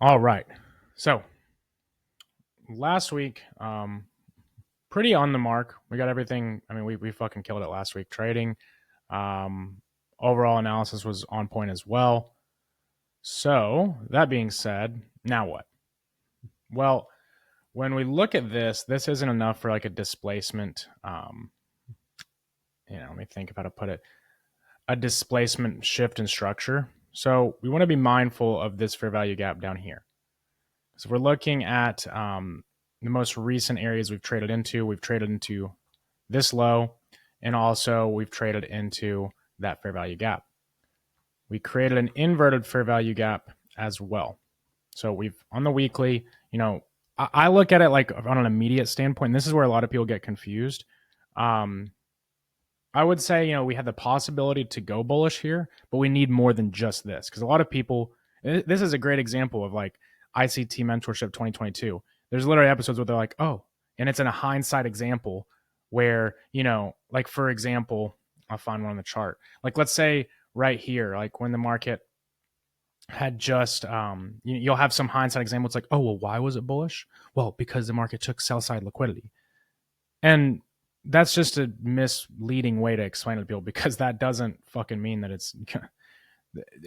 All right. So last week, pretty on the mark. We got everything. I mean, we fucking killed it last week. Trading, um, overall analysis was on point as well. So that being said, now what? Well, when we look at this isn't enough for like a displacement. Let me think of how to put it. A displacement shift in structure. So we want to be mindful of this fair value gap down here. So if we're looking at the most recent areas we've traded into this low, and also we've traded into that fair value gap. We created an inverted fair value gap as well. So we've on the weekly, I look at it like on an immediate standpoint. And this is where a lot of people get confused. Um, I would say, we had the possibility to go bullish here, but we need more than just this because a lot of people, this is a great example of like ICT Mentorship 2022. There's literally episodes where they're like, oh, and it's in a hindsight example where, like for example, I'll find one on the chart. Like let's say right here, like when the market had just, you'll have some hindsight example. It's like, oh, well, why was it bullish? Well, because the market took sell side liquidity. And that's just a misleading way to explain it to people because that doesn't fucking mean that it's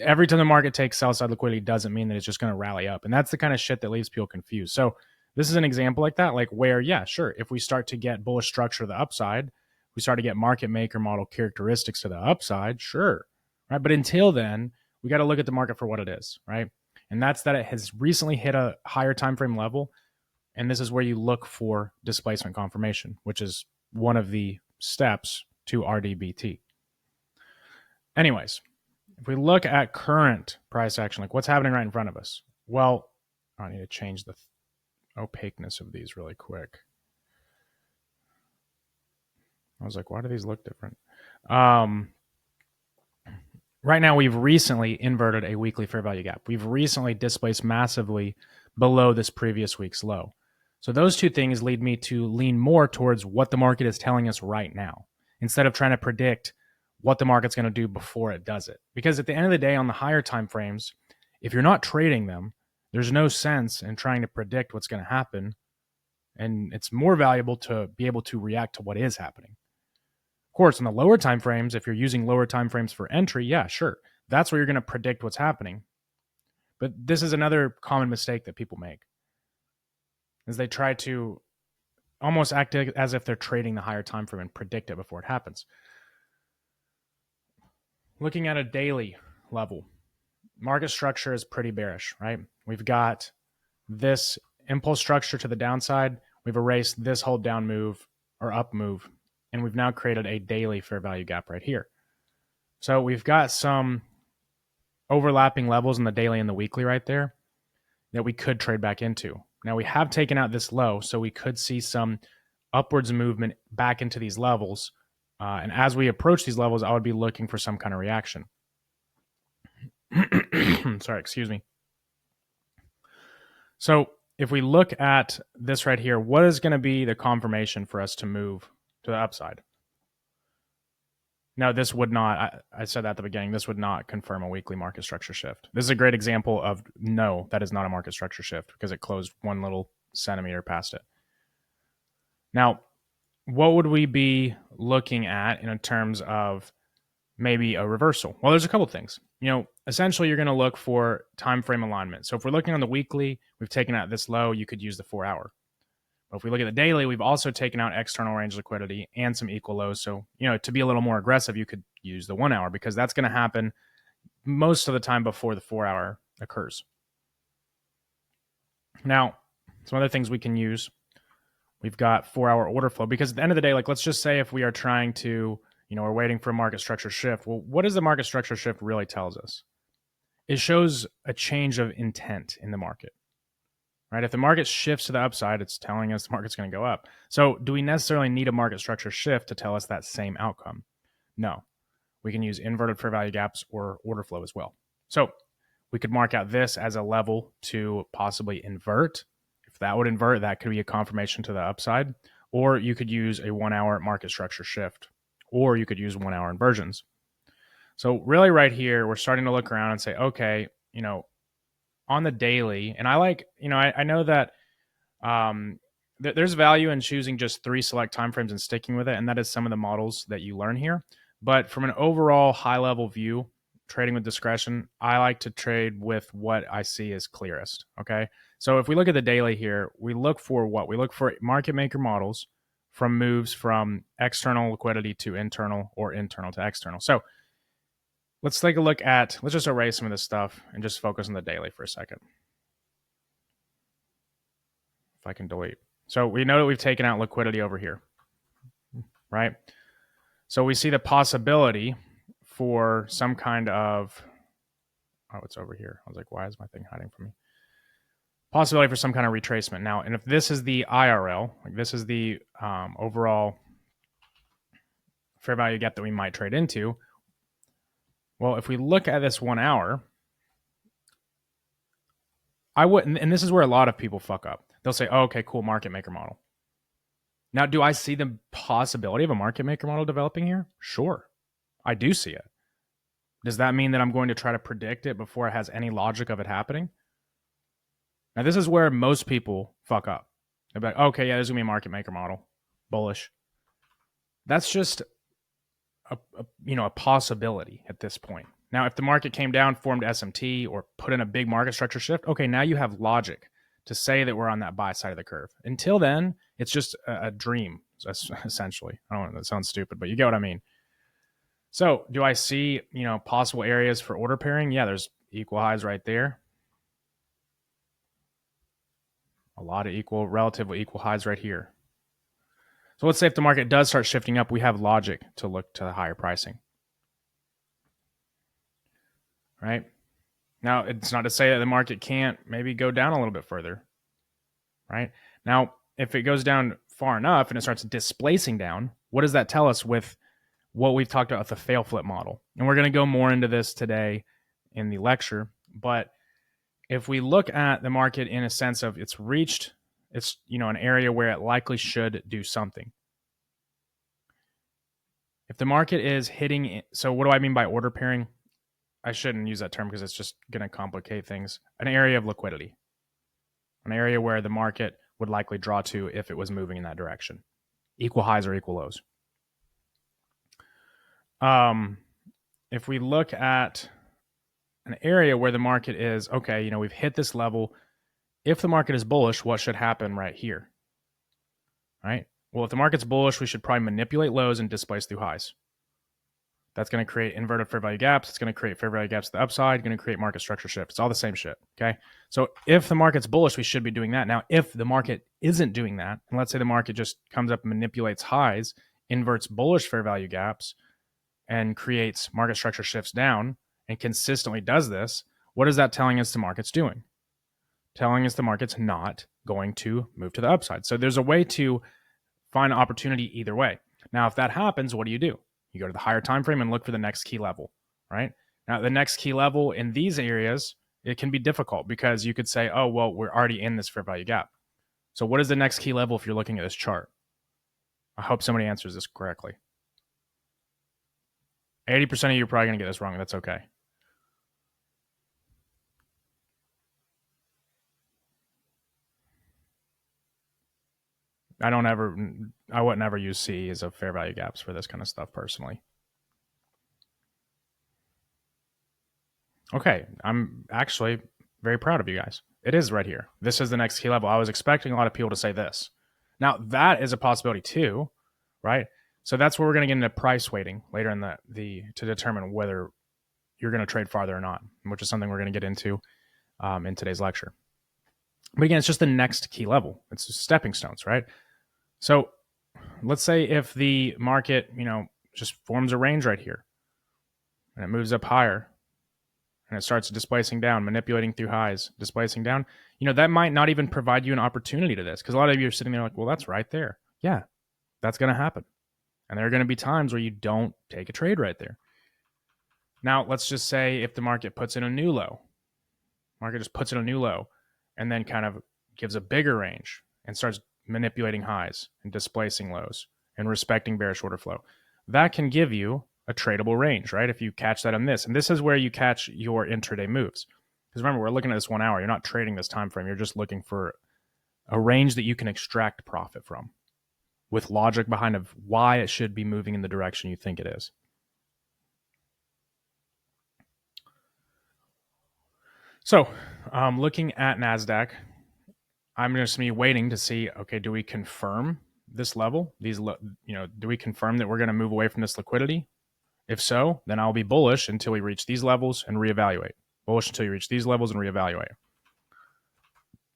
every time the market takes sell side liquidity doesn't mean that it's just going to rally up. And that's the kind of shit that leaves people confused. So this is an example like that, like where, yeah, sure, if we start to get bullish structure to the upside, we start to get market maker model characteristics to the upside, sure. Right. But until then, we got to look at the market for what it is, right? And that's that it has recently hit a higher time frame level. And this is where you look for displacement confirmation, which is one of the steps to RDBT. Anyways, if we look at current price action, like what's happening right in front of us, well, I need to change the opaqueness of these really quick. I was like, why do these look different? Right now, we've recently inverted a weekly fair value gap. We've recently displaced massively below this previous week's low. So those two things lead me to lean more towards what the market is telling us right now instead of trying to predict what the market's going to do before it does it. Because at the end of the day, on the higher time frames, if you're not trading them, there's no sense in trying to predict what's going to happen. And it's more valuable to be able to react to what is happening. Of course, in the lower time frames, if you're using lower time frames for entry, yeah, sure. That's where you're going to predict what's happening. But this is another common mistake that people make is they try to almost act as if they're trading the higher time frame and predict it before it happens. Looking at a daily level, market structure is pretty bearish, right? We've got this impulse structure to the downside. We've erased this whole down move or up move, and we've now created a daily fair value gap right here. So we've got some overlapping levels in the daily and the weekly right there that we could trade back into. Now we have taken out this low, so we could see some upwards movement back into these levels. And as we approach these levels, I would be looking for some kind of reaction. Sorry, excuse me. So if we look at this right here, what is going to be the confirmation for us to move to the upside? No, this would not, I said that at the beginning, this would not confirm a weekly market structure shift. This is a great example of no, that is not a market structure shift because it closed one little centimeter past it. Now, what would we be looking at in terms of maybe a reversal? Well, there's a couple of things. Essentially, you're going to look for time frame alignment. So if we're looking on the weekly, we've taken out this low, you could use the 4 hour. But if we look at the daily, we've also taken out external range liquidity and some equal lows. So, to be a little more aggressive, you could use the 1 hour because that's going to happen most of the time before the 4 hour occurs. Now, some other things we can use. We've got 4 hour order flow because at the end of the day, like let's just say if we are trying to, we're waiting for a market structure shift. Well, what does the market structure shift really tells us? It shows a change of intent in the market. Right? If the market shifts to the upside, it's telling us the market's going to go up. So do we necessarily need a market structure shift to tell us that same outcome? No. We can use inverted fair value gaps or order flow as well. So we could mark out this as a level to possibly invert. If that would invert, that could be a confirmation to the upside. Or you could use a 1 hour market structure shift. Or you could use 1 hour inversions. So really right here, we're starting to look around and say, okay, on the daily, and I like, I know that there's value in choosing just 3 select timeframes and sticking with it, and that is some of the models that you learn here. But from an overall high level view, trading with discretion, I like to trade with what I see as clearest. Okay. So if we look at the daily here, we look for what? We look for market maker models from moves from external liquidity to internal or internal to external. So let's take a look at, let's just erase some of this stuff and just focus on the daily for a second. If I can delete. So we know that we've taken out liquidity over here, right? So we see the possibility for some kind of, oh, it's over here. I was like, why is my thing hiding from me? Possibility for some kind of retracement. Now, and if this is the IRL, like this is the overall fair value gap that we might trade into, well, if we look at this 1 hour, I wouldn't, and this is where a lot of people fuck up. They'll say, oh, okay, cool, market maker model. Now, do I see the possibility of a market maker model developing here? Sure, I do see it. Does that mean that I'm going to try to predict it before it has any logic of it happening? Now, this is where most people fuck up. They're like, okay, yeah, there's going to be a market maker model. Bullish. That's just a possibility at this point. Now, if the market came down, formed SMT, or put in a big market structure shift, okay, now you have logic to say that we're on that buy side of the curve. Until then, it's just a dream, essentially. I don't know, that sounds stupid, but you get what I mean. So do I see, possible areas for order pairing? Yeah, there's equal highs right there. A lot of relatively equal highs right here. So let's say if the market does start shifting up, we have logic to look to higher pricing. Right? Now, it's not to say that the market can't maybe go down a little bit further. Right? Now, if it goes down far enough and it starts displacing down, what does that tell us with what we've talked about with the fail flip model? And we're going to go more into this today in the lecture. But if we look at the market in a sense of it's reached, it's an area where it likely should do something. If the market is hitting, so what do I mean by order pairing? I shouldn't use that term because it's just going to complicate things. An area of liquidity, an area where the market would likely draw to if it was moving in that direction. Equal highs or equal lows. If we look at an area where the market is, okay, we've hit this level. If the market is bullish, what should happen right here? Right? Well, if the market's bullish, we should probably manipulate lows and displace through highs. That's going to create inverted fair value gaps. It's going to create fair value gaps to the upside, going to create market structure shift. It's all the same shit, okay? So if the market's bullish, we should be doing that. Now, if the market isn't doing that, and let's say the market just comes up and manipulates highs, inverts bullish fair value gaps, and creates market structure shifts down, and consistently does this, what is that telling us the market's doing? Telling us the market's not going to move to the upside. So there's a way to find an opportunity either way. Now, if that happens, what do? You go to the higher time frame and look for the next key level, right? Now, the next key level in these areas, it can be difficult because you could say, oh, well, we're already in this fair value gap. So what is the next key level if you're looking at this chart? I hope somebody answers this correctly. 80% of you are probably going to get this wrong. That's okay. I wouldn't ever use C as a fair value gaps for this kind of stuff personally. Okay, I'm actually very proud of you guys. It is right here. This is the next key level. I was expecting a lot of people to say this. Now, that is a possibility too, right? So that's where we're going to get into price weighting later in the to determine whether you're going to trade farther or not, which is something we're going to get into in today's lecture. But again, it's just the next key level. It's just stepping stones, right? So let's say if the market, just forms a range right here and it moves up higher and it starts displacing down, manipulating through highs, displacing down, that might not even provide you an opportunity to this because a lot of you are sitting there like, well, that's right there. Yeah, that's going to happen. And there are going to be times where you don't take a trade right there. Now, let's just say if the market puts in a new low, market just puts in a new low and then kind of gives a bigger range and starts manipulating highs and displacing lows and respecting bearish order flow. That can give you a tradable range, right? If you catch that on this. And this is where you catch your intraday moves. Because remember, we're looking at this 1 hour. You're not trading this time frame. You're just looking for a range that you can extract profit from with logic behind of why it should be moving in the direction you think it is. So looking at NASDAQ, I'm just be waiting to see, okay, do we confirm this level? Do we confirm that we're going to move away from this liquidity? If so, then I'll be bullish until we reach these levels and reevaluate. Bullish until you reach these levels and reevaluate.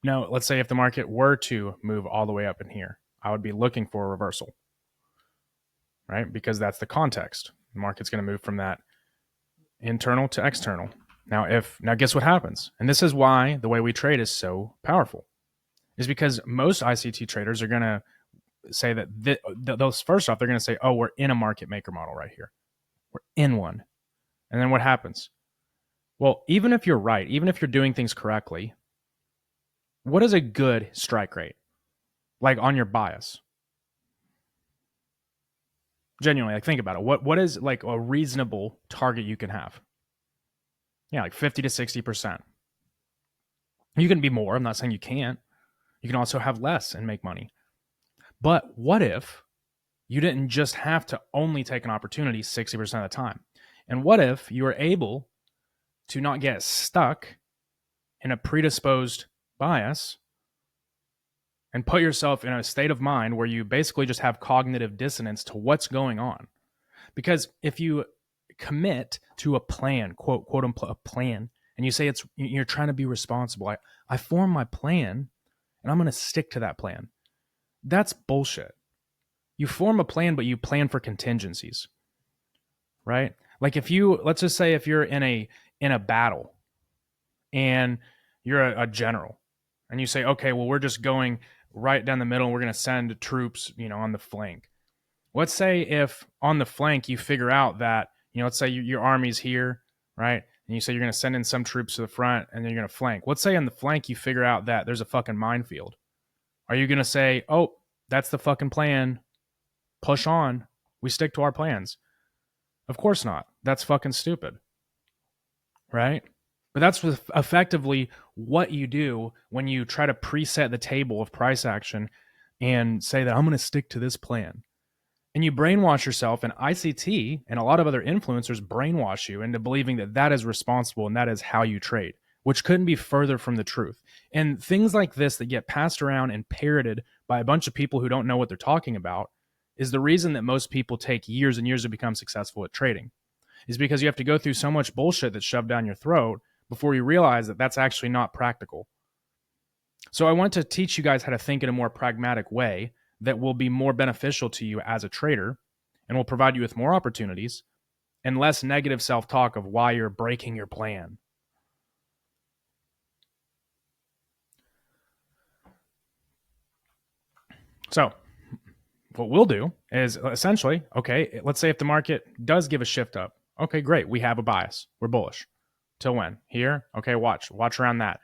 Now, let's say if the market were to move all the way up in here, I would be looking for a reversal, right? Because that's the context. The market's going to move from that internal to external. Now guess what happens? And this is why the way we trade is so powerful, is because most ICT traders are going to say that those first off, they're going to say, oh, we're in a market maker model right here. We're in one. And then what happens? Well, even if you're right, even if you're doing things correctly, what is a good strike rate? Like on your bias? Genuinely, like think about it. What is like a reasonable target you can have? Yeah, like 50 to 60%. You can be more. I'm not saying you can't. You can also have less and make money. But what if you didn't just have to only take an opportunity 60% of the time? And what if you were able to not get stuck in a predisposed bias and put yourself in a state of mind where you basically just have cognitive dissonance to what's going on? Because if you commit to a plan, quote a plan, and you say you're trying to be responsible, I form my plan and I'm going to stick to that plan. That's bullshit. You form a plan, but you plan for contingencies, right? Like let's just say if you're in a battle and you're a general and you say, okay, well, we're just going right down the middle and we're going to send troops, on the flank. Let's say if on the flank you figure out that, let's say your army's here, right? And you say you're going to send in some troops to the front and then you're going to flank. Let's say on the flank you figure out that there's a fucking minefield. Are you going to say, oh, that's the fucking plan, push on, we stick to our plans? Of course not. That's fucking stupid, right? But that's effectively what you do when you try to preset the table of price action and say that I'm going to stick to this plan. And you brainwash yourself, and ICT and a lot of other influencers brainwash you into believing that that is responsible and that is how you trade, which couldn't be further from the truth. And things like this that get passed around and parroted by a bunch of people who don't know what they're talking about is the reason that most people take years and years to become successful at trading, is because you have to go through so much bullshit that's shoved down your throat before you realize that that's actually not practical. So I want to teach you guys how to think in a more pragmatic way that will be more beneficial to you as a trader and will provide you with more opportunities and less negative self-talk of why you're breaking your plan. So what we'll do is essentially, okay, let's say if the market does give a shift up, okay, great, we have a bias, we're bullish. Till when? Here? Okay, watch around that.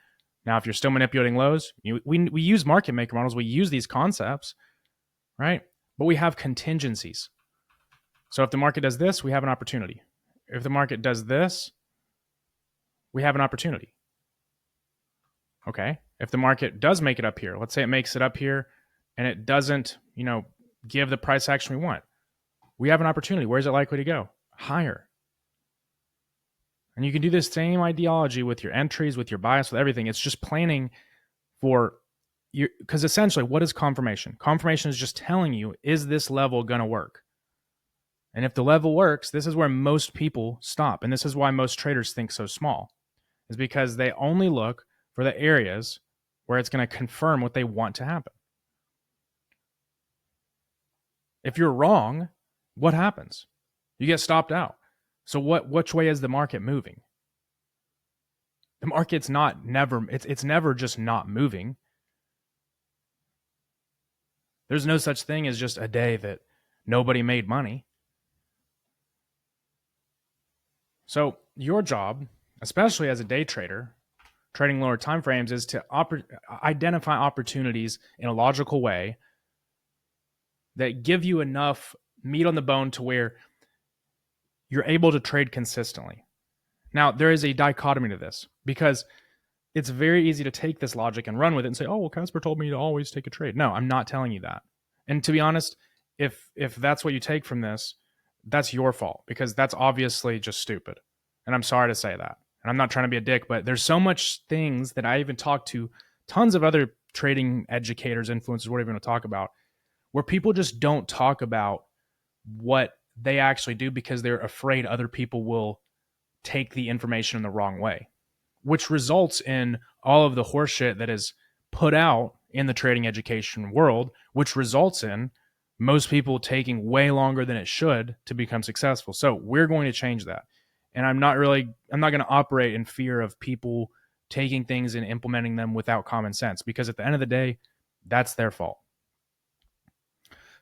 Now, if you're still manipulating lows, we use market maker models, we use these concepts, right? But we have contingencies. So if the market does this, we have an opportunity. If the market does this, we have an opportunity. Okay? If the market does make it up here, let's say it makes it up here and it doesn't, give the price action we want, we have an opportunity. Where's it likely to go? Higher. And you can do this same ideology with your entries, with your bias, with everything. It's just planning for you, because essentially, what is confirmation? Confirmation is just telling you, is this level going to work? And if the level works, this is where most people stop. And this is why most traders think so small, is because they only look for the areas where it's going to confirm what they want to happen. If you're wrong, what happens? You get stopped out. So which way is the market moving? The market's it's never just not moving. There's no such thing as just a day that nobody made money. So your job, especially as a day trader, trading lower time frames, is to identify opportunities in a logical way that give you enough meat on the bone to where you're able to trade consistently. Now, there is a dichotomy to this because it's very easy to take this logic and run with it and say, oh, well, Casper told me to always take a trade. No, I'm not telling you that. And to be honest, if that's what you take from this, that's your fault, because that's obviously just stupid. And I'm sorry to say that. And I'm not trying to be a dick, but there's so much things that I even talked to tons of other trading educators, influencers, whatever you want to talk about, where people just don't talk about what they actually do because they're afraid other people will take the information in the wrong way, which results in all of the horseshit that is put out in the trading education world, which results in most people taking way longer than it should to become successful. So we're going to change that. And I'm not going to operate in fear of people taking things and implementing them without common sense, because at the end of the day, that's their fault.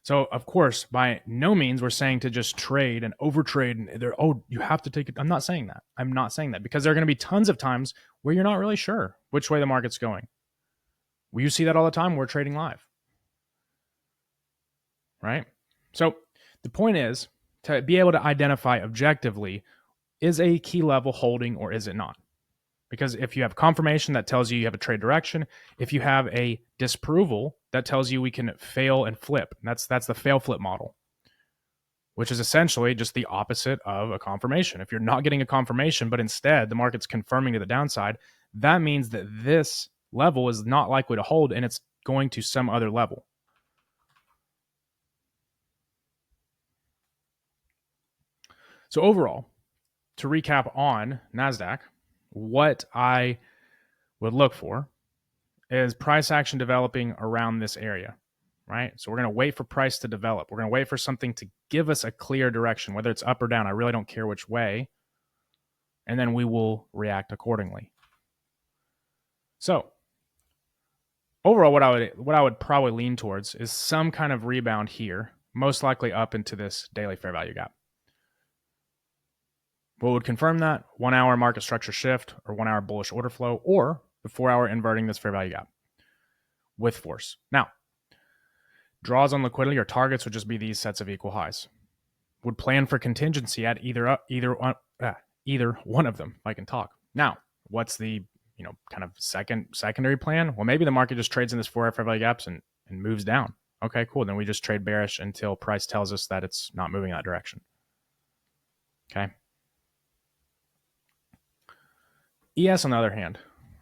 So, of course, by no means we're saying to just trade and overtrade and you have to take it. I'm not saying that. I'm not saying that, because there are going to be tons of times where you're not really sure which way the market's going. Well, you see that all the time. We're trading live, right? So the point is to be able to identify objectively, is a key level holding or is it not? Because if you have confirmation that tells you have a trade direction, if you have a disapproval that tells you we can fail and flip, that's the fail flip model, which is essentially just the opposite of a confirmation. If you're not getting a confirmation, but instead the market's confirming to the downside, that means that this level is not likely to hold and it's going to some other level. So overall, to recap on NASDAQ, what I would look for is price action developing around this area, right? So we're going to wait for price to develop. We're going to wait for something to give us a clear direction, whether it's up or down. I really don't care which way. And then we will react accordingly. So overall, what I would probably lean towards is some kind of rebound here, most likely up into this daily fair value gap. What would confirm that? 1 hour market structure shift or 1 hour bullish order flow, or the 4 hour inverting this fair value gap with force. Now, draws on liquidity or targets would just be these sets of equal highs. Would plan for contingency at either one of them, if I can talk. Now, what's the kind of secondary plan? Well, maybe the market just trades in this 4 hour fair value gaps and moves down. Okay, cool. Then we just trade bearish until price tells us that it's not moving that direction. Okay. ES, on the other hand,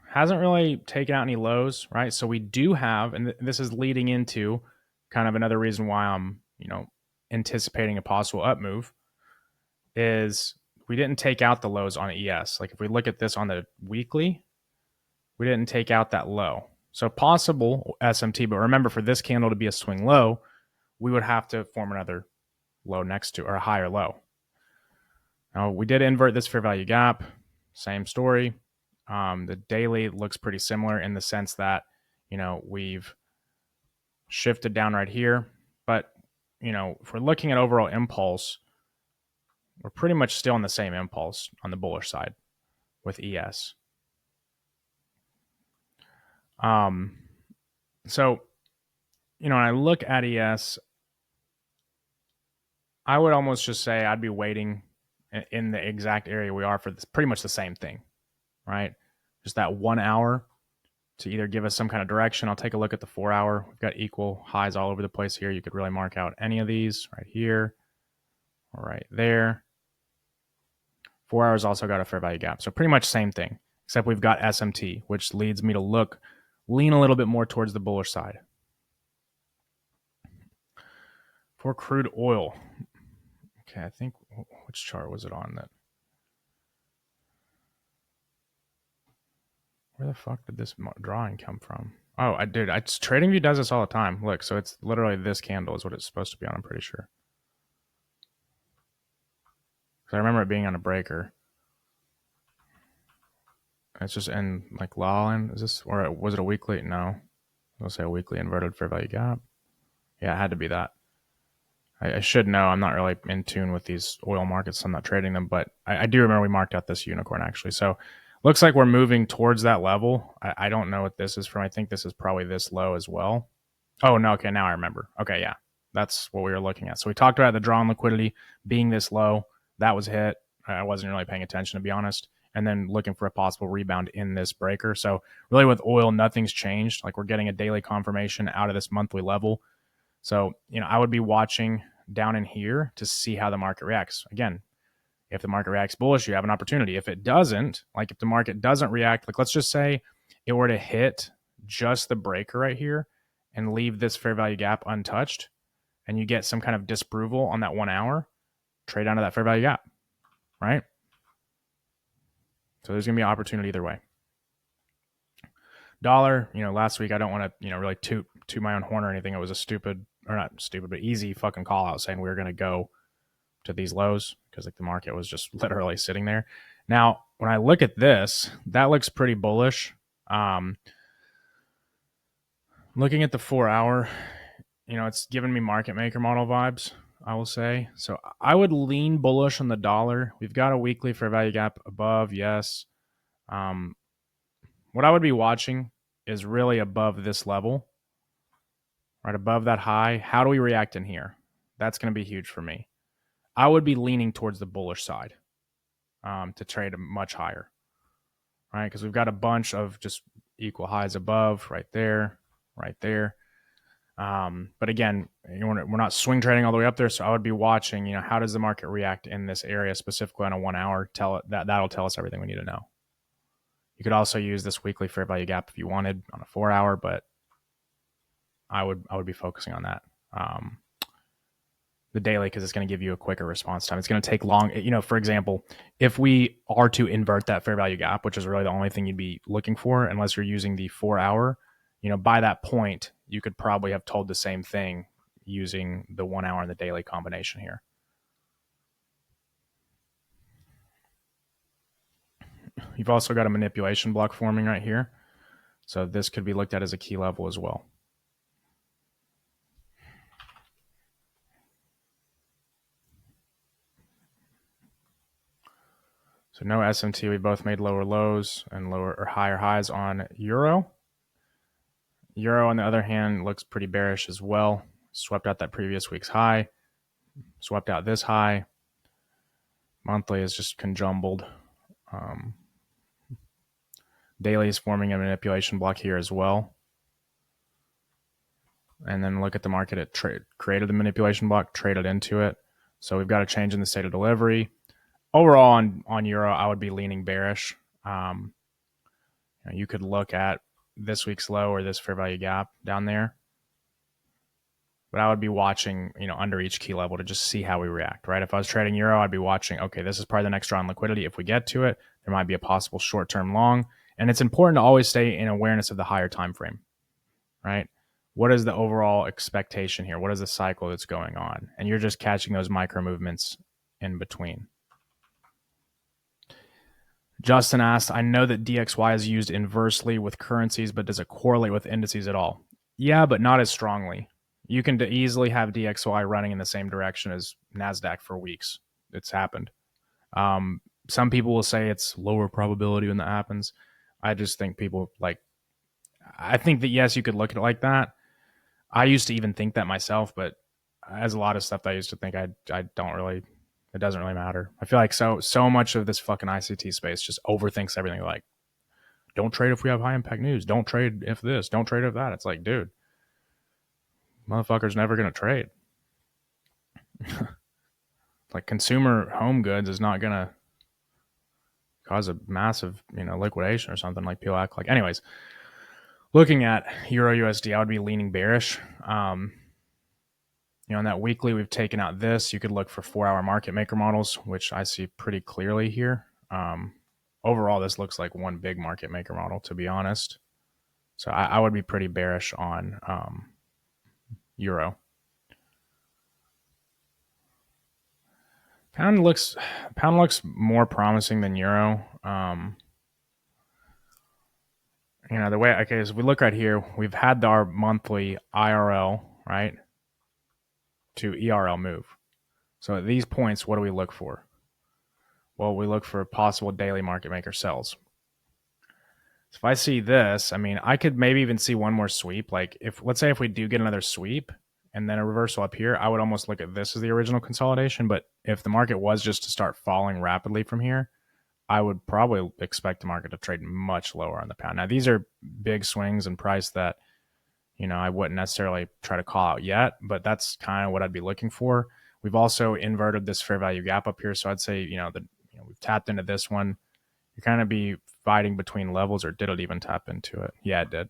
hasn't really taken out any lows, right? So we do have, and this is leading into kind of another reason why I'm, anticipating a possible up move, is we didn't take out the lows on ES. Like if we look at this on the weekly, we didn't take out that low. So possible SMT, but remember, for this candle to be a swing low, we would have to form another low next to, or a higher low. Now we did invert this fair value gap, same story. The daily looks pretty similar in the sense that, we've shifted down right here. But, if we're looking at overall impulse, we're pretty much still on the same impulse on the bullish side with ES. So, when I look at ES, I would almost just say I'd be waiting in the exact area we are for this, pretty much the same thing, right? Just that 1 hour to either give us some kind of direction. I'll take a look at the 4 hour. We've got equal highs all over the place here. You could really mark out any of these right here or right there. 4 hours also got a fair value gap. So pretty much same thing, except we've got SMT, which leads me to lean a little bit more towards the bullish side. For crude oil. Okay, I think, which chart was it on that? Where the fuck did this drawing come from? Oh, TradingView does this all the time. Look, so it's literally this candle is what it's supposed to be on, I'm pretty sure. Because I remember it being on a breaker. It's just in like lolling. Is this, or was it a weekly? No. I'll say a weekly inverted fair value gap. Yeah, it had to be that. I should know. I'm not really in tune with these oil markets. I'm not trading them, but I do remember we marked out this unicorn actually. So looks like we're moving towards that level. I don't know what this is from. I think this is probably this low as well. Oh, no. Okay, now I remember. Okay, yeah. That's what we were looking at. So we talked about the draw on liquidity being this low. That was hit. I wasn't really paying attention, to be honest. and then looking for a possible rebound in this breaker. So really with oil, nothing's changed. Like we're getting a daily confirmation out of this monthly level. So, I would be watching down in here to see how the market reacts. Again, if the market reacts bullish, you have an opportunity. If it doesn't, like if the market doesn't react, like let's just say it were to hit just the breaker right here and leave this fair value gap untouched, and you get some kind of disapproval on that 1 hour, trade down to that fair value gap, right? So there's going to be an opportunity either way. Dollar, last week I don't want to, really toot my own horn or anything. It was a stupid, or not stupid, but easy fucking call out saying we were going to go to these lows because like the market was just literally sitting there. Now, when I look at this, that looks pretty bullish. Looking at the 4 hour, it's giving me market maker model vibes, I will say. So I would lean bullish on the dollar. We've got a weekly fair value gap above, yes. What I would be watching is really above this level, right above that high. How do we react in here? That's going to be huge for me. I would be leaning towards the bullish side to trade much higher, right? Because we've got a bunch of just equal highs above, right there, right there. But again, we're not swing trading all the way up there, so I would be watching. How does the market react in this area, specifically on a 1 hour? That'll tell us everything we need to know. You could also use this weekly fair value gap if you wanted on a 4 hour, but I would be focusing on that. The daily, because it's going to give you a quicker response time. It's going to take long. For example, if we are to invert that fair value gap, which is really the only thing you'd be looking for, unless you're using the 4 hour, by that point, you could probably have told the same thing using the 1 hour and the daily combination here. You've also got a manipulation block forming right here. So this could be looked at as a key level as well. So no SMT. We both made lower lows and lower or higher highs on euro. Euro, on the other hand, looks pretty bearish as well. Swept out that previous week's high. Swept out this high. Monthly is just conjumbled. Daily is forming a manipulation block here as well. And then look at the market. It created the manipulation block, traded into it. So we've got a change in the state of delivery. Overall, on euro, I would be leaning bearish. You could look at this week's low or this fair value gap down there, but I would be watching, under each key level to just see how we react, right? If I was trading euro, I'd be watching, okay, this is probably the next draw on liquidity. If we get to it, there might be a possible short-term long, and it's important to always stay in awareness of the higher time frame, right? What is the overall expectation here? What is the cycle that's going on? And you're just catching those micro movements in between. Justin asked, I know that DXY is used inversely with currencies, but does it correlate with indices at all? Yeah, but not as strongly. You can easily have DXY running in the same direction as NASDAQ for weeks. It's happened. Some people will say it's lower probability when that happens. I just think I think that, yes, you could look at it like that. I used to even think that myself, but as a lot of stuff that I used to think, I don't really... It doesn't really matter. I feel like so much of this fucking ICT space just overthinks everything. Like, don't trade if we have high impact news. Don't trade if this. Don't trade if that. It's like, dude, motherfucker's never going to trade. Like consumer home goods is not going to cause a massive, liquidation or something like people act like. Anyways, looking at Euro USD, I would be leaning bearish. On that weekly, we've taken out this. You could look for 4 hour market maker models, which I see pretty clearly here. Overall, this looks like one big market maker model, to be honest. So I would be pretty bearish on euro. Pound looks more promising than euro. The way, okay, so we look right here, we've had our monthly IRL, right, to ERL move. So at these points, what do we look for? Well, we look for possible daily market maker sells. So if I see this, I could maybe even see one more sweep. Like let's say if we do get another sweep and then a reversal up here, I would almost look at this as the original consolidation. But if the market was just to start falling rapidly from here, I would probably expect the market to trade much lower on the pound. Now, these are big swings in price that, I wouldn't necessarily try to call out yet, but that's kind of what I'd be looking for. We've also inverted this fair value gap up here. So I'd say, we've tapped into this one. You kind of be fighting between levels, or did it even tap into it? Yeah, it did.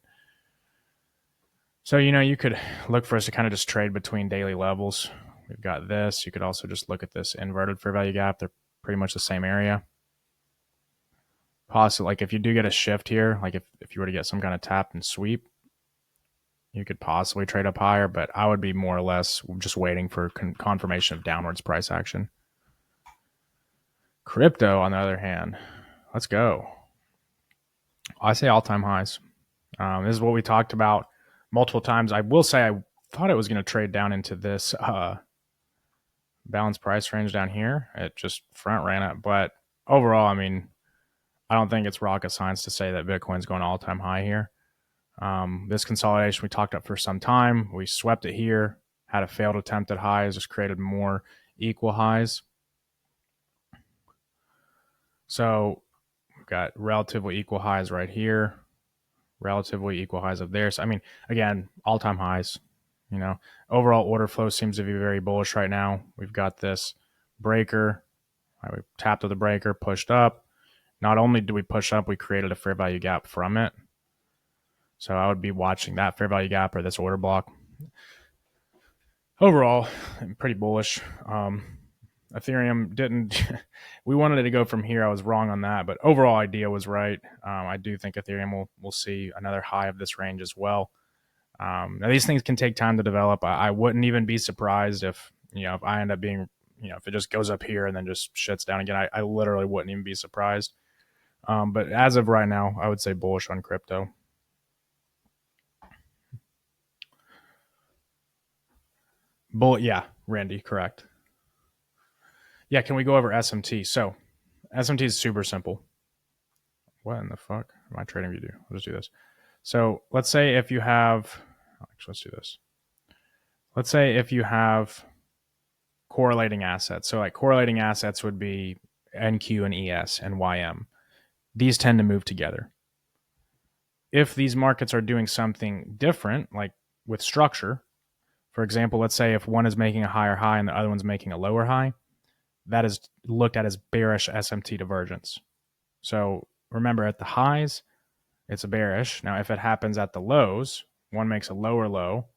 So, you could look for us to kind of just trade between daily levels. We've got this. You could also just look at this inverted fair value gap. They're pretty much the same area. Possibly, like if you do get a shift here, like if you were to get some kind of tap and sweep, you could possibly trade up higher, but I would be more or less just waiting for confirmation of downwards price action. Crypto, on the other hand, let's go. I say all-time highs. This is what we talked about multiple times. I will say I thought it was going to trade down into this balanced price range down here. It just front ran it. But overall, I don't think it's rocket science to say that Bitcoin's going all-time high here. This consolidation we talked about for some time. We swept it here, had a failed attempt at highs, just created more equal highs. So we've got relatively equal highs right here, relatively equal highs up there. So, again, all-time highs. Overall order flow seems to be very bullish right now. We've got this breaker. We tapped with the breaker, pushed up. Not only did we push up, we created a fair value gap from it. So I would be watching that fair value gap or this order block. Overall, I'm pretty bullish. Ethereum didn't, we wanted it to go from here. I was wrong on that, but overall idea was right. I do think Ethereum will see another high of this range as well. Now these things can take time to develop. I wouldn't even be surprised if I end up being, if it just goes up here and then just shits down again. I literally wouldn't even be surprised. But as of right now, I would say bullish on crypto. Yeah, Randy, correct. Yeah, can we go over SMT? So SMT is super simple. What in the fuck am I trading view do? I'll just do this. So let's say if you have, actually, let's do this. Let's say if you have correlating assets. So like correlating assets would be NQ and ES and YM. These tend to move together. If these markets are doing something different, like with structure, for example, let's say if one is making a higher high and the other one's making a lower high, that is looked at as bearish SMT divergence. So remember, at the highs, it's a bearish. Now, if it happens at the lows, one makes a lower low,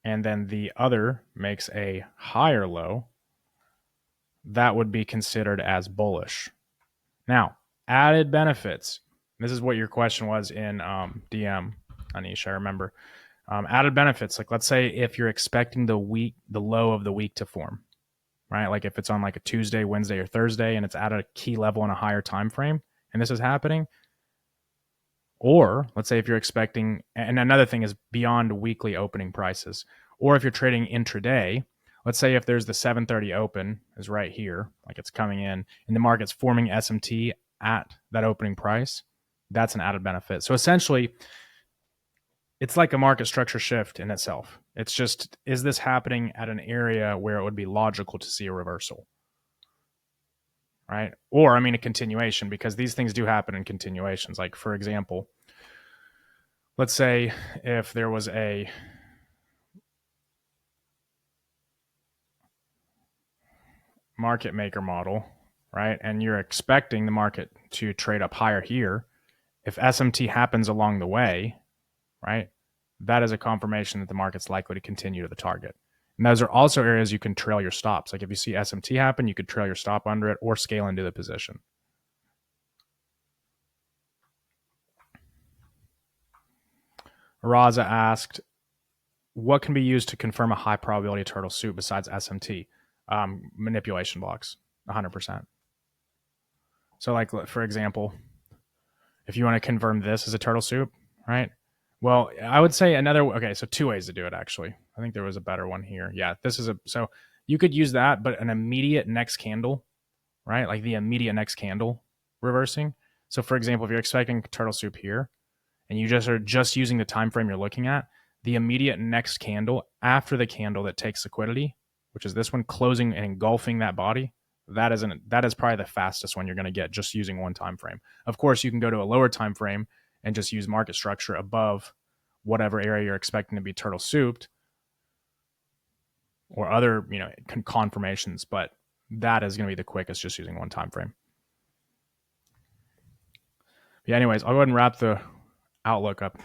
and then the other makes a higher low, that would be considered as bullish. Now, added benefits. This is what your question was in DM, Anish, I remember. Added benefits, like let's say if you're expecting the low of the week to form, right? Like if it's on like a Tuesday, Wednesday, or Thursday, and it's at a key level in a higher time frame, and this is happening. Or let's say if you're expecting, and another thing is beyond weekly opening prices, or if you're trading intraday, let's say if there's the 7:30 open is right here, like it's coming in, and the market's forming SMT at that opening price, that's an added benefit. So essentially, it's like a market structure shift in itself. It's just, is this happening at an area where it would be logical to see a reversal? Right? Or, a continuation, because these things do happen in continuations. Like, for example, let's say if there was a market maker model, right? And you're expecting the market to trade up higher here. If SMT happens along the way, right, that is a confirmation that the market's likely to continue to the target. And those are also areas you can trail your stops. Like if you see SMT happen, you could trail your stop under it or scale into the position. Raza asked, what can be used to confirm a high probability turtle soup besides SMT? Manipulation blocks, 100%. So like, for example, if you want to confirm this as a turtle soup, right? Well, I would say so 2 ways to do it, actually. I think there was a better one here. Yeah, so you could use that, but an immediate next candle, right? Like the immediate next candle reversing. So for example, if you're expecting turtle soup here and you are just using the time frame you're looking at, the immediate next candle after the candle that takes liquidity, which is this one, closing and engulfing that body, that is probably the fastest one you're going to get just using one time frame. Of course, you can go to a lower time frame and just use market structure above whatever area you're expecting to be turtle souped or other, confirmations, but that is going to be the quickest just using one time frame. Yeah, anyways, I'll go ahead and wrap the outlook up